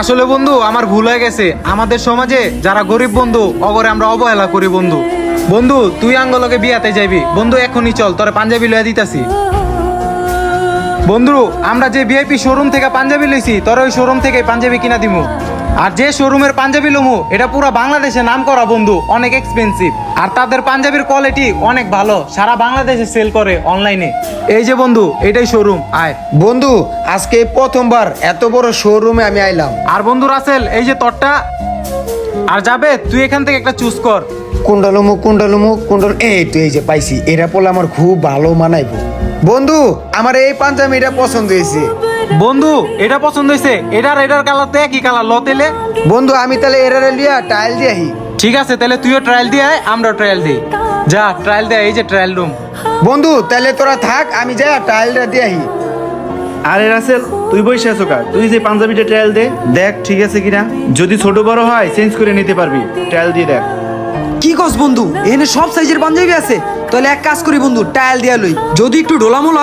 আসলে বন্ধু আমার ভুল হয়ে গেছে। আমাদের সমাজে যারা গরিব বন্ধু অগরে আমরা অবহেলা করি বন্ধু। বন্ধু তুই আঙ্গলকে বিয়াতে যাইবি বন্ধু, এখনই চল, তোরে পাঞ্জাবি লইয়া দিতাছি। বন্ধু আমরা যে ভিআইপি শোরুম থেকে পাঞ্জাবি লইছি, তোর ওই শোরুম থেকে পাঞ্জাবি কিনা দিমু। আর যে শোরুমের পাঞ্জাবি লমু এটা পুরো বাংলাদেশে নাম করা বন্ধু, অনেক এক্সপেন্সিভ। আর তাদের পাঞ্জাবির কোয়ালিটি অনেক ভালো, সারা বাংলাদেশে সেল করে অনলাইনে। এই যে বন্ধু এটাই শোরুম, আয়। বন্ধু আজকে এই প্রথমবার এত বড় শোরুমে আমি আইলাম। আর বন্ধু রাসেল এই যে তোরটা। আর যাবে তুই এখান থেকে একটা চুজ কর। কুন্ডালুমু এই তো এই যে পাইছি, এরা পড়লে আমার খুব ভালো মানাইবো। বন্ধু আমার এই পাঞ্জাবিটা পছন্দ হয়েছে। বন্ধু এটা পছন্দ হয়েছে, এটার কালার তো একই কালার, ল তেলে। বন্ধু আমি তাহলে এরারে লিয়া টাইল দিয়াহি। ঠিক আছে তাহলে তুইও ট্রায়াল দিয়ে আয়, আমরাও ট্রায়াল দিই। যা ট্রায়াল দে, এই যে ট্রায়াল রুম। বন্ধু তাহলে তোরা থাক, আমি যাই টাইলটা দিয়াহি। আরে রাসেল তুই বসে আছো কা? তুই যে পাঞ্জাবিটা ট্রায়াল দে, দেখ ঠিক আছে কিনা। যদি ছোট বড় হয় চেঞ্জ করে নিতে পারবি, ট্রায়াল দিয়ে দেখ। কি কস বন্ধু, এখানে সব সাইজের পাঞ্জাবি আছে? তাহলে এক কাজ করি বন্ধু, টায়াল দিয়া লই, যদি একটু ডোলামোলা